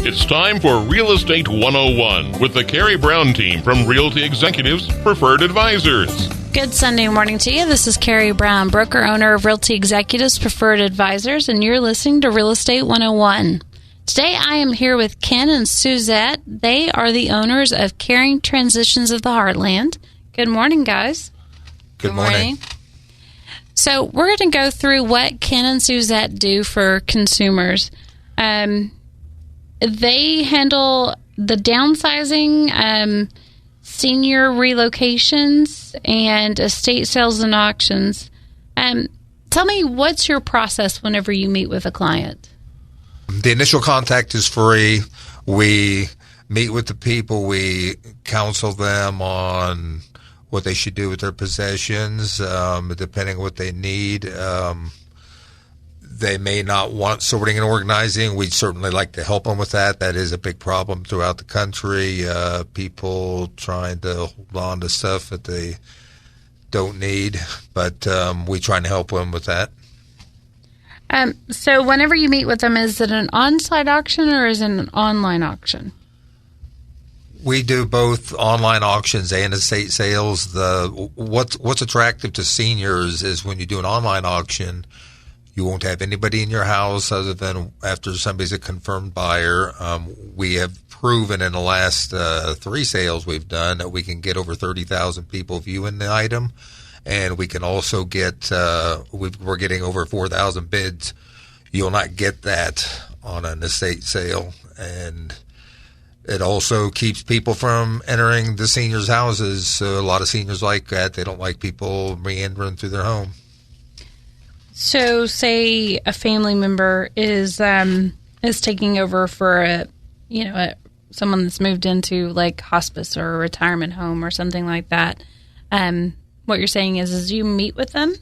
It's time for Real Estate 101 with the Karey Brown team from Realty Executives Preferred Advisors. Good Sunday morning to you. This is Karey Brown, broker owner of Realty Executives Preferred Advisors, and you're listening to Real Estate 101. Today I am here with Ken and Suzette. They are the owners of Karey Transitions of the Heartland. Good morning, guys. Good morning. So we're going to go through what Ken and Suzette do for consumers. They handle the downsizing, senior relocations, and estate sales and auctions. Tell me, what's your process whenever you meet with a client? The initial contact is free. We meet with the people. We counsel them on what they should do with their possessions, depending on what they need. They may not want sorting and organizing. We'd certainly like to help them with that. That is a big problem throughout the country. People trying to hold on to stuff that they don't need, but we try and help them with that. So whenever you meet with them, is it an on-site auction or is it an online auction? We do both online auctions and estate sales. What's attractive to seniors is when you do an online auction, you won't have anybody in your house other than after somebody's a confirmed buyer. We have proven in the last 3 sales we've done that we can get over 30,000 people viewing the item, and we can also get we're getting over 4,000 bids. You'll not get that on an estate sale, and it also keeps people from entering the seniors' houses. So a lot of seniors like that. They don't like people meandering through their home. So, say a family member is taking over for someone that's moved into like hospice or a retirement home or something like that. What you're saying is you meet with them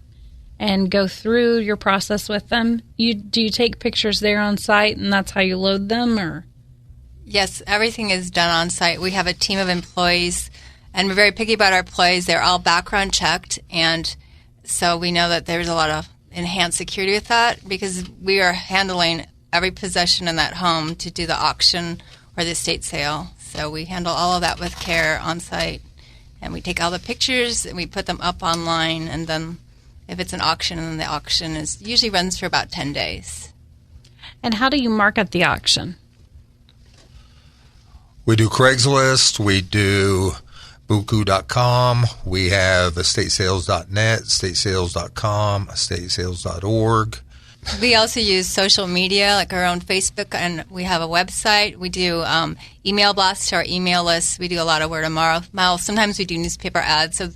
and go through your process with them. Do you take pictures there on site and that's how you load them, or? Yes, everything is done on site. We have a team of employees, and we're very picky about our employees. They're all background checked, and so we know that there's a lot of enhanced security with that because we are handling every possession in that home to do the auction or the estate sale. So we handle all of that with care on site, and we take all the pictures and we put them up online, and then if it's an auction, then the auction usually runs for about 10 days. And how do you market the auction? We do Craigslist, we do Buku.com, we have estatesales.net, estatesales.com, estatesales.org. We also use social media, like our own Facebook, and we have a website. We do email blasts to our email list. We do a lot of word of mouth. Sometimes we do newspaper ads, so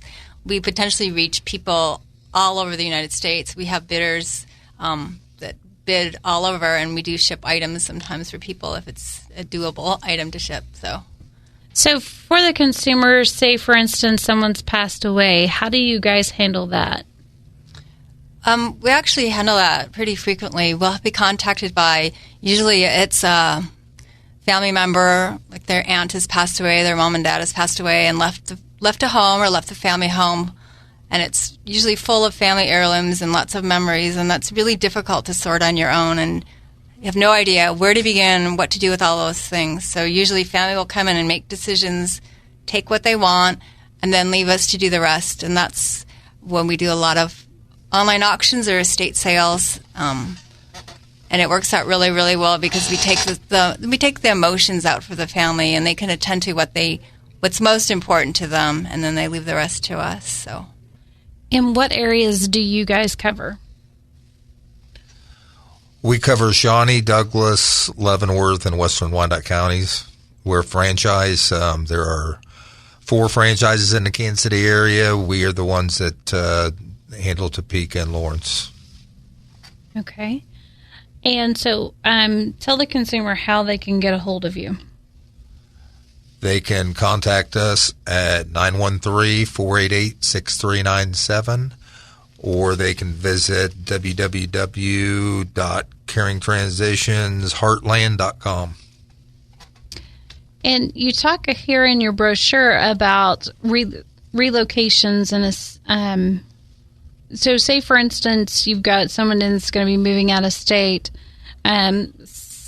we potentially reach people all over the United States. We have bidders that bid all over, and we do ship items sometimes for people if it's a doable item to ship. So for the consumers, say for instance someone's passed away, how do you guys handle that? We actually handle that pretty frequently. We'll be contacted by, usually it's a family member, like their aunt has passed away, their mom and dad has passed away and left a home or left the family home. And it's usually full of family heirlooms and lots of memories, and that's really difficult to sort on your own, and you have no idea where to begin, what to do with all those things. So usually family will come in and make decisions, take what they want, and then leave us to do the rest. And that's when we do a lot of online auctions or estate sales, and it works out really, really well because we take the emotions out for the family, and they can attend to what's most important to them, and then they leave the rest to us. So. And what areas do you guys cover? We cover Shawnee, Douglas, Leavenworth, and Western Wyandotte counties. We're a franchise. There are 4 franchises in the Kansas City area. We are the ones that handle Topeka and Lawrence. Okay. And so tell the consumer how they can get a hold of you. They can contact us at 913-488-6397, or they can visit www.caringtransitionsheartland.com. And you talk here in your brochure about relocations, and so say, for instance, you've got someone that's going to be moving out of state.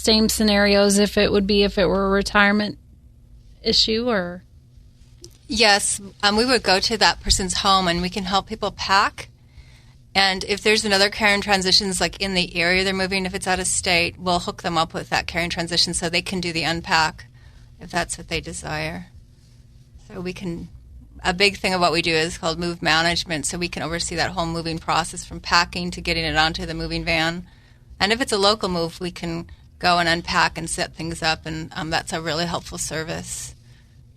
same scenario as if it were a retirement issue, or? Yes, we would go to that person's home and we can help people pack. And if there's another carrying transitions like in the area they're moving, if it's out of state, we'll hook them up with that carrying transition so they can do the unpack if that's what they desire. So we can, a big thing of what we do is called move management, so we can oversee that whole moving process from packing to getting it onto the moving van. And if it's a local move, we can go and unpack and set things up, and that's a really helpful service,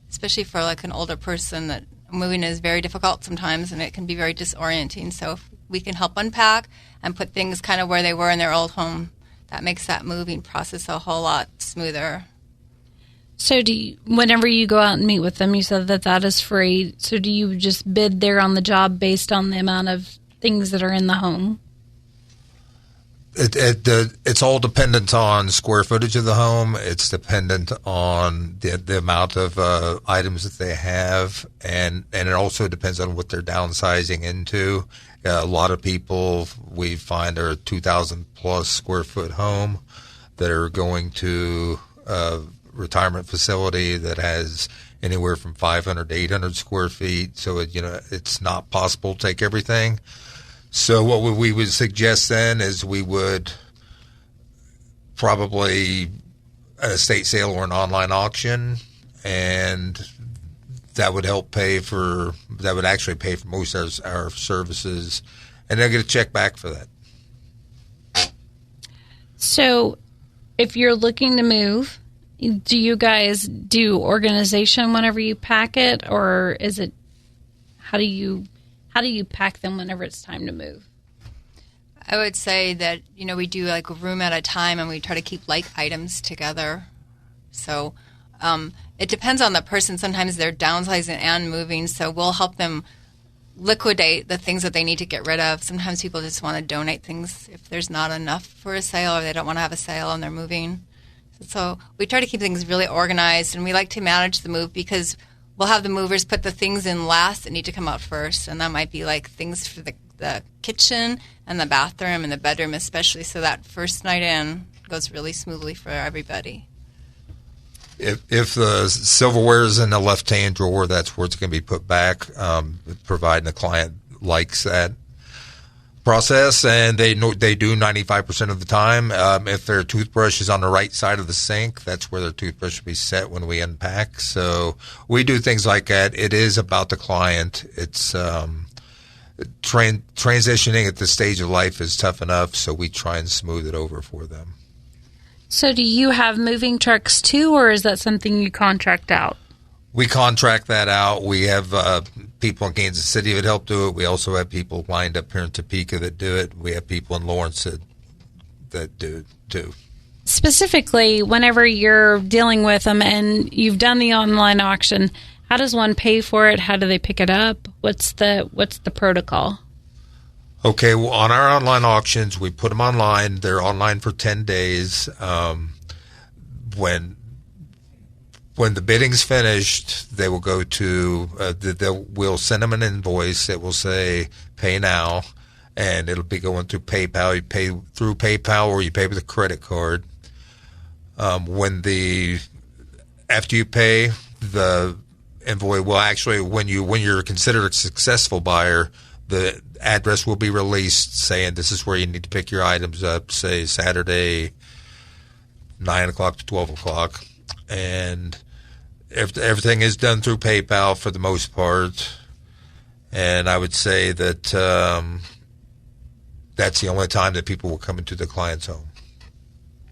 especially for like an older person that moving is very difficult sometimes and it can be very disorienting. So if we can help unpack and put things kind of where they were in their old home, that makes that moving process a whole lot smoother. So whenever you go out and meet with them, you said that is free. So do you just bid there on the job based on the amount of things that are in the home? It's all dependent on square footage of the home. It's dependent on the amount of items that they have, and it also depends on what they're downsizing into. A lot of people we find are a 2,000 plus square foot home that are going to a retirement facility that has anywhere from 500 to 800 square feet. So it's not possible to take everything. So what we would suggest then is we would probably an estate sale or an online auction, and that would actually pay for most of our services, and they'll get a check back for that. So if you're looking to move, do you guys do organization whenever you pack it, or is it, how do you pack them whenever it's time to move? I would say that, we do like a room at a time, and we try to keep like items together. So it depends on the person. Sometimes they're downsizing and moving, so we'll help them liquidate the things that they need to get rid of. Sometimes people just want to donate things if there's not enough for a sale, or they don't want to have a sale and they're moving. So we try to keep things really organized, and we like to manage the move because we'll have the movers put the things in last that need to come out first, and that might be like things for the kitchen and the bathroom and the bedroom especially, so that first night in goes really smoothly for everybody. If the silverware is in the left-hand drawer, that's where it's going to be put back, providing the client likes that process, and they do 95% of the time. If their toothbrush is on the right side of the sink, that's where their toothbrush will be set when we unpack. So we do things like that. It is about the client. It's transitioning at this stage of life is tough enough, so we try and smooth it over for them. So do you have moving trucks too, or is that something you contract out? We contract that out. We have people in Kansas City that help do it. We also have people lined up here in Topeka that do it. We have people in Lawrence that do it too. Specifically, whenever you're dealing with them and you've done the online auction, how does one pay for it? How do they pick it up? What's the protocol? Okay, well, on our online auctions, we put them online. They're online for 10 days. When the bidding's finished, they will go to we'll send them an invoice that will say "Pay now," and it'll be going through PayPal. You pay through PayPal, or you pay with a credit card. After you pay, the invoice will actually, when you're considered a successful buyer, the address will be released saying this is where you need to pick your items up, say Saturday, 9 o'clock to 12 o'clock. And everything is done through PayPal for the most part. And I would say that that's the only time that people will come into the client's home.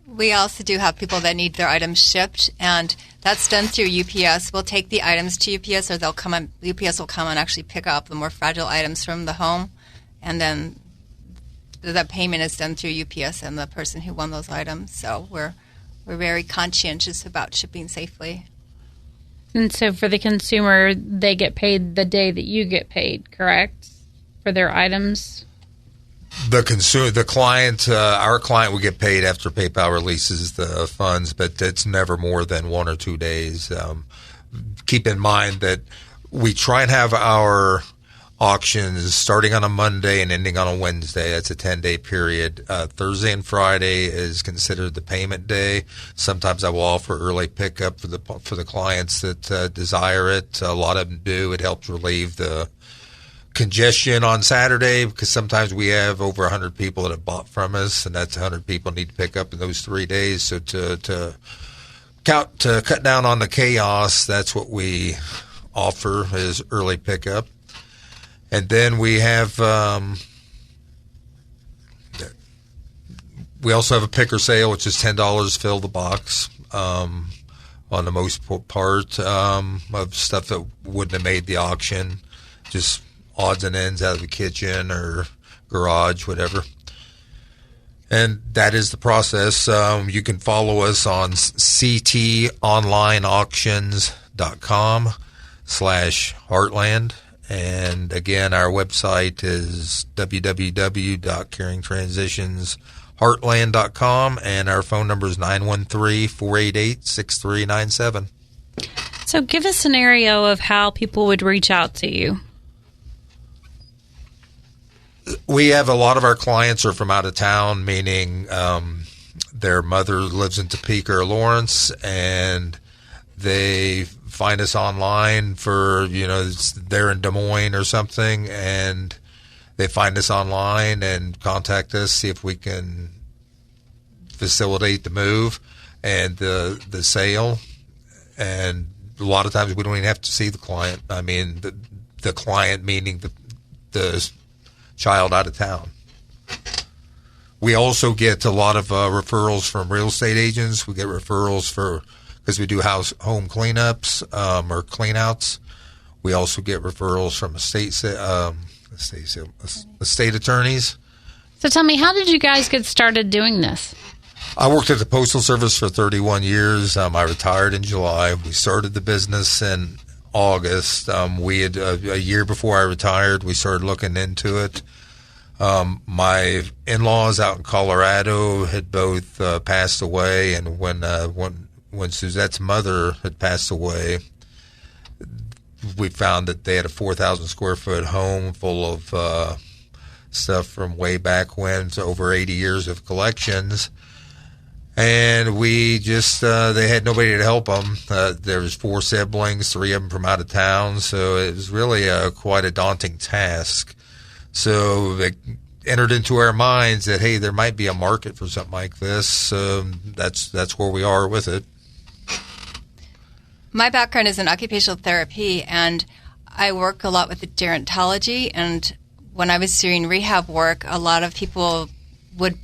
We also do have people that need their items shipped, and that's done through UPS. We'll take the items to UPS, or UPS will come and actually pick up the more fragile items from the home, and then the payment is done through UPS and the person who won those items. So we're very conscientious about shipping safely. And so for the consumer, they get paid the day that you get paid, correct, for their items? The client, our client will get paid after PayPal releases the funds, but it's never more than 1 or 2 days. Keep in mind that we try and have our auctions starting on a Monday and ending on a Wednesday. That's a 10-day period. Thursday and Friday is considered the payment day. Sometimes I will offer early pickup for the clients that desire it. A lot of them do. It helps relieve the congestion on Saturday because sometimes we have over 100 people that have bought from us, and that's 100 people need to pick up in those 3 days. So to cut down on the chaos, that's what we offer is early pickup. And then we have we also have a picker sale, which is $10 fill the box on the most part of stuff that wouldn't have made the auction, just odds and ends out of the kitchen or garage, whatever. And that is the process. You can follow us on ctonlineauctions.com/Heartland. And again, our website is www.caringtransitionsheartland.com, and our phone number is 913-488-6397. So give a scenario of how people would reach out to you. We have a lot of our clients are from out of town, meaning their mother lives in Topeka or Lawrence, and they find us online for, they're in Des Moines or something, and they find us online and contact us, see if we can facilitate the move and the sale. And a lot of times we don't even have to see the client. I mean, the client meaning the child out of town. We also get a lot of referrals from real estate agents. We get referrals because we do home cleanups or cleanouts. We also get referrals from estate attorneys. So tell me, how did you guys get started doing this? I worked at the Postal Service for 31 years. I retired in July. We started the business in August. We had a year before I retired, we started looking into it. My in-laws out in Colorado had both passed away, and when Suzette's mother had passed away, we found that they had a 4,000 square foot home full of stuff from way back when, so over 80 years of collections. And we just, they had nobody to help them. There was 4 siblings, 3 of them from out of town, so it was really quite a daunting task. So it entered into our minds that, hey, there might be a market for something like this. That's where we are with it. My background is in occupational therapy, and I work a lot with gerontology. And when I was doing rehab work, a lot of people would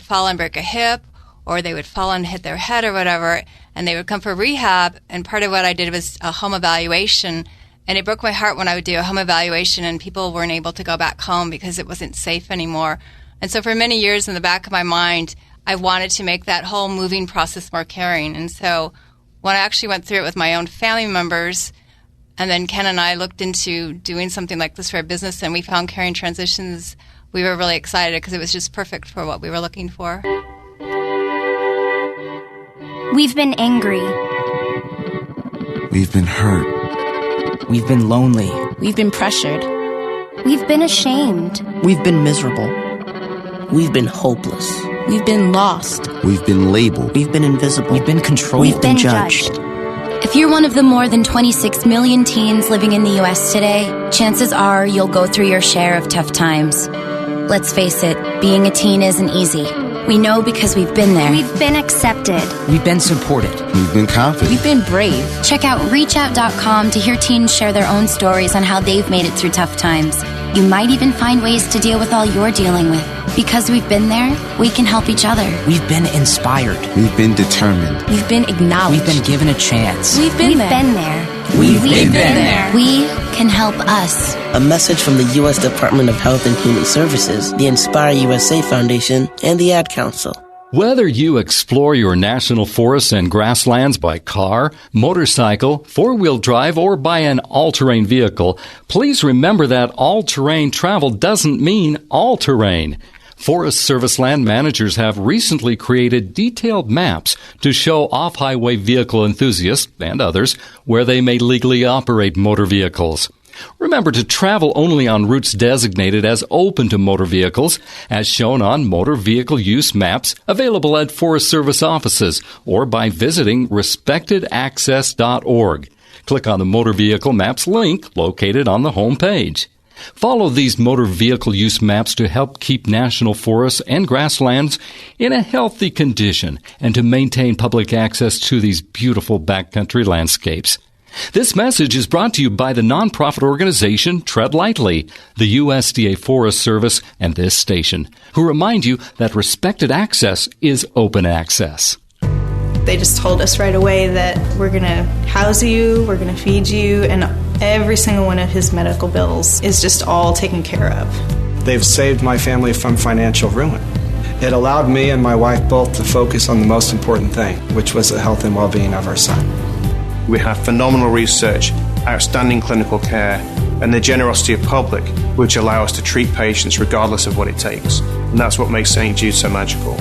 fall and break a hip, or they would fall and hit their head or whatever, and they would come for rehab. And part of what I did was a home evaluation. And it broke my heart when I would do a home evaluation and people weren't able to go back home because it wasn't safe anymore. And so for many years in the back of my mind, I wanted to make that whole moving process more caring. And so when I actually went through it with my own family members, and then Ken and I looked into doing something like this for our business, and we found Caring Transitions, we were really excited because it was just perfect for what we were looking for. We've been angry. We've been hurt. We've been lonely. We've been pressured. We've been ashamed. We've been miserable. We've been hopeless. We've been lost. We've been labeled. We've been invisible. We've been controlled. We've been judged. If you're one of the more than 26 million teens living in the U.S. today, chances are you'll go through your share of tough times. Let's face it, being a teen isn't easy. We know because we've been there. We've been accepted. We've been supported. We've been confident. We've been brave. Check out reachout.com to hear teens share their own stories on how they've made it through tough times. You might even find ways to deal with all you're dealing with. Because we've been there, we can help each other. We've been inspired. We've been determined. We've been acknowledged. We've been given a chance. We've been there. We've been there. We can help us. A message from the U.S. Department of Health and Human Services, the Inspire USA Foundation, and the Ad Council. Whether you explore your national forests and grasslands by car, motorcycle, four-wheel drive, or by an all-terrain vehicle, please remember that all-terrain travel doesn't mean all-terrain. Forest Service land managers have recently created detailed maps to show off-highway vehicle enthusiasts and others where they may legally operate motor vehicles. Remember to travel only on routes designated as open to motor vehicles, as shown on motor vehicle use maps available at Forest Service offices or by visiting respectedaccess.org. Click on the Motor Vehicle Maps link located on the home page. Follow these motor vehicle use maps to help keep national forests and grasslands in a healthy condition and to maintain public access to these beautiful backcountry landscapes. This message is brought to you by the nonprofit organization Tread Lightly, the USDA Forest Service, and this station, who remind you that respected access is open access. They just told us right away that we're going to house you, we're going to feed you, and every single one of his medical bills is just all taken care of. They've saved my family from financial ruin. It allowed me and my wife both to focus on the most important thing, which was the health and well-being of our son. We have phenomenal research, outstanding clinical care, and the generosity of public, which allow us to treat patients regardless of what it takes. And that's what makes St. Jude so magical.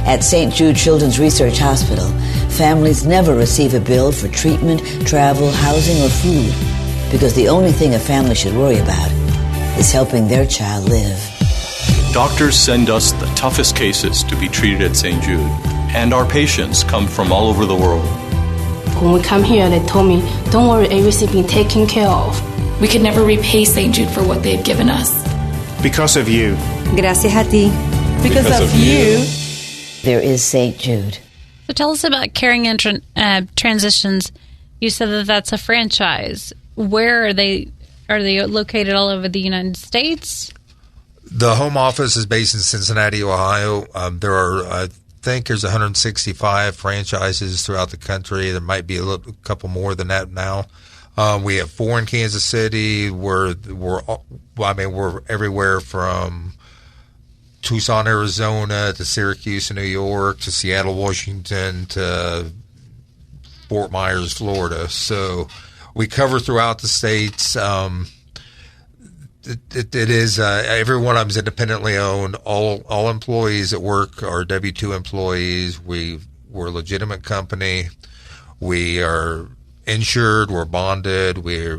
At St. Jude Children's Research Hospital, families never receive a bill for treatment, travel, housing, or food, because the only thing a family should worry about is helping their child live. Doctors send us the toughest cases to be treated at St. Jude, and our patients come from all over the world. When we come here, they told me, don't worry, everything's being taken care of. We could never repay St. Jude for what they've given us. Because of you. Gracias a ti. Because of you. There is St. Jude. So tell us about Caring and Transitions. You said that that's a franchise. Where are they? Are they located all over the United States? The home office is based in Cincinnati, Ohio. There are, I think, there's 165 franchises throughout the country. There might be a couple more than that now. We have 4 in Kansas City. We're everywhere from Tucson, Arizona, to Syracuse, New York, to Seattle, Washington, to Fort Myers, Florida. So we cover throughout the states. It is every one of them is independently owned. All employees at work are W-2 employees. We're a legitimate company. We are insured. We're bonded. We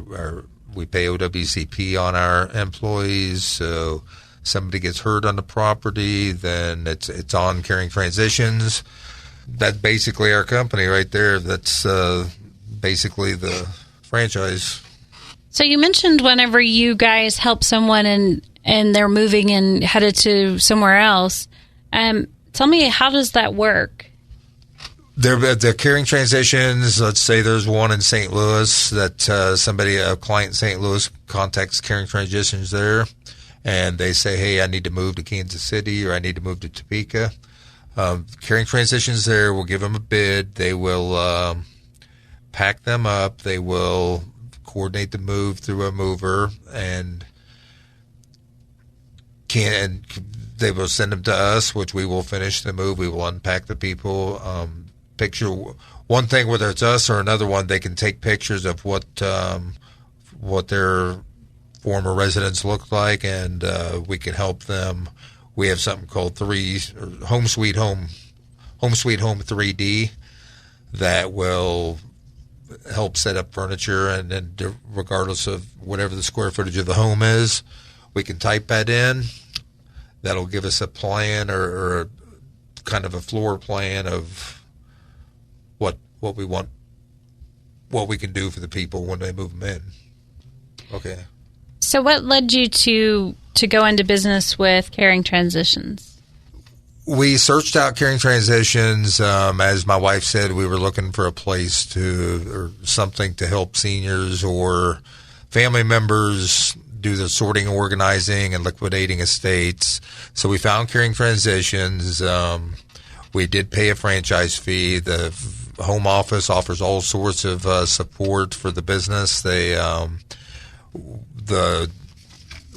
pay OWCP on our employees. So somebody gets hurt on the property, then it's on Caring Transitions. That's basically our company right there. That's basically the franchise. So you mentioned whenever you guys help someone and they're moving and headed to somewhere else. Tell me, how does that work? The Caring Transitions, let's say there's one in St. Louis that a client in St. Louis contacts Caring Transitions there. And they say, hey, I need to move to Kansas City or I need to move to Topeka. Caring Transitions there will give them a bid. They will pack them up. They will coordinate the move through a mover, and they will send them to us, which we will finish the move. We will unpack the people. Picture one thing, whether it's us or another one, they can take pictures of what their former residents look like, and we can help them. We have something called Home Sweet Home 3D that will help set up furniture, and then regardless of whatever the square footage of the home is, we can type that in. That'll give us a plan or kind of a floor plan of what we want, what we can do for the people when they move them in. Okay. So what led you to go into business with Caring Transitions? We searched out Caring Transitions. As my wife said, we were looking for a place or something to help seniors or family members do the sorting, organizing, and liquidating estates. So we found Caring Transitions. We did pay a franchise fee. The home office offers all sorts of support for the business. They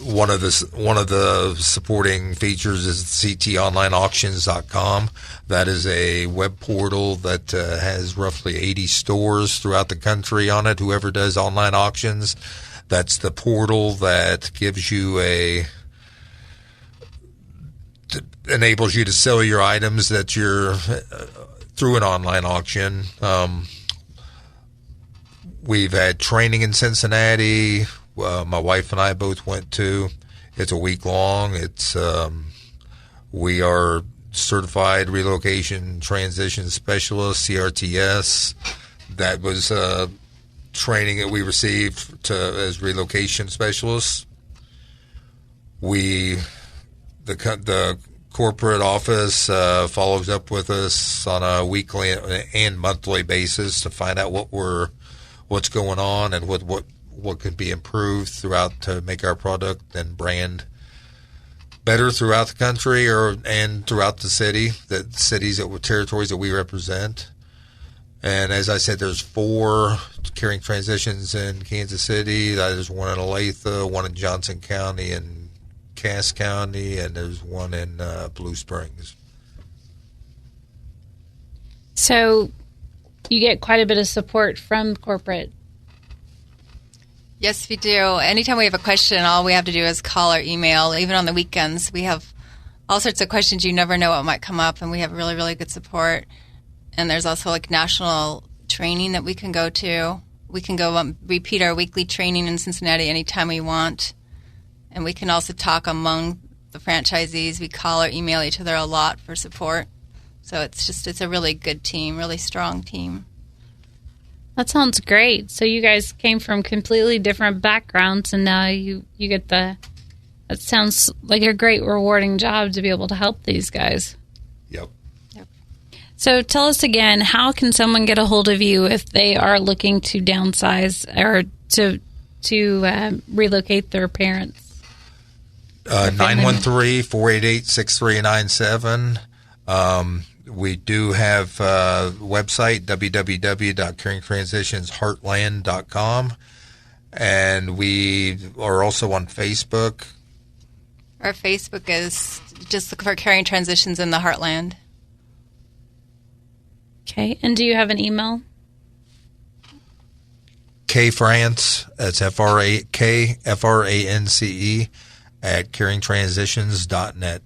one of the supporting features is ctonlineauctions.com. That is a web portal that has roughly 80 stores throughout the country on it. Whoever does online auctions, that's the portal that gives you enables you to sell your items that you're through an online auction. We've had training in Cincinnati. my wife and I both went to. It's a week long. It's we are certified relocation transition specialists, CRTS. That was training that we received as relocation specialists. The corporate office follows up with us on a weekly and monthly basis to find out what's going on and what could be improved throughout to make our product and brand better throughout the country and throughout the territories that we represent. And as I said, there's 4 Caring Transitions in Kansas City. There's one in Olathe, one in Johnson County and Cass County, and there's one in Blue Springs. So you get quite a bit of support from corporate. Yes, we do. Anytime we have a question, all we have to do is call or email. Even on the weekends, we have all sorts of questions. You never know what might come up, and we have really, really good support. And there's also like national training that we can go to. We can go repeat our weekly training in Cincinnati anytime we want. And we can also talk among the franchisees. We call or email each other a lot for support. So it's a really good team, really strong team. That sounds great. So you guys came from completely different backgrounds, and now you get that sounds like a great, rewarding job to be able to help these guys. Yep. So tell us again, how can someone get a hold of you if they are looking to downsize or to relocate their parents? 913-488-6397. We do have a website, www.caringtransitionsheartland.com, and we are also on Facebook. Our Facebook is just look for Caring Transitions in the Heartland. Okay, and do you have an email? KFrance, that's F-R-A-K, F-R-A-N-C-E, at caringtransitions.net.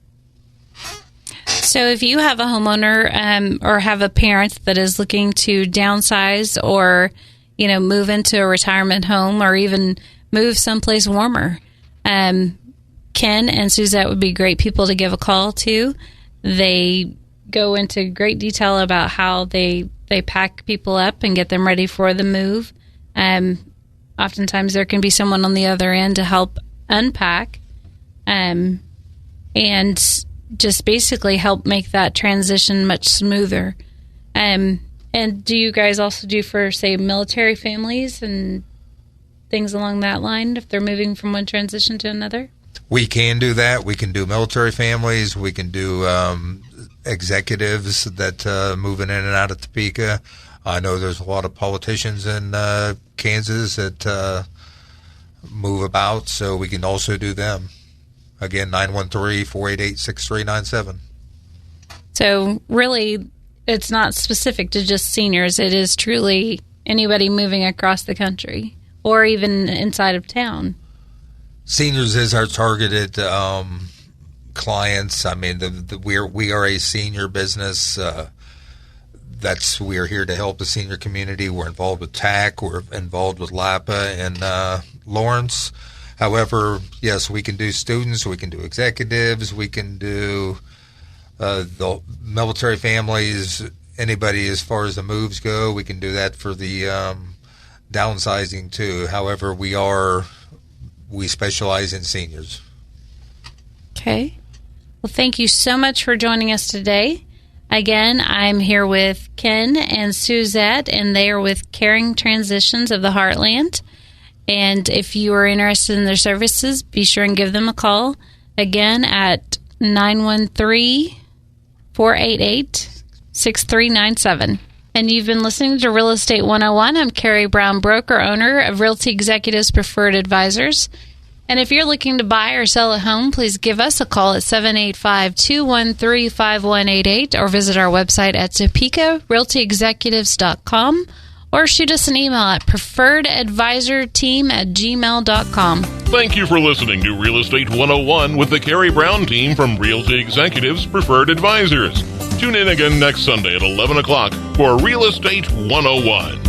So if you have a homeowner or have a parent that is looking to downsize or, move into a retirement home or even move someplace warmer, Ken and Suzette would be great people to give a call to. They go into great detail about how they pack people up and get them ready for the move. Oftentimes there can be someone on the other end to help unpack and just basically help make that transition much smoother. And do you guys also do for, say, military families and things along that line if they're moving from one transition to another? We can do that. We can do military families. We can do executives that moving in and out of Topeka. I know there's a lot of politicians in Kansas that move about, so we can also do them. Again, 913-488-6397. So really, it's not specific to just seniors. It is truly anybody moving across the country or even inside of town. Seniors is our targeted clients. I mean, we are a senior business. We are here to help the senior community. We're involved with TAC. We're involved with LAPA and Lawrence. However, yes, we can do students, we can do executives, we can do the military families, anybody as far as the moves go. We can do that for the downsizing too. However, we specialize in seniors. Okay. Well, thank you so much for joining us today. Again, I'm here with Ken and Suzette, and they are with Caring Transitions of the Heartland. And if you are interested in their services, be sure and give them a call. Again, at 913-488-6397. And you've been listening to Real Estate 101. I'm Karey Brown, broker, owner of Realty Executives Preferred Advisors. And if you're looking to buy or sell a home, please give us a call at 785-213-5188 or visit our website at TopekaRealtyExecutives.com. Or shoot us an email at preferredadvisorteam@gmail.com. Thank you for listening to Real Estate 101 with the Karey Brown team from Realty Executives Preferred Advisors. Tune in again next Sunday at 11 o'clock for Real Estate 101.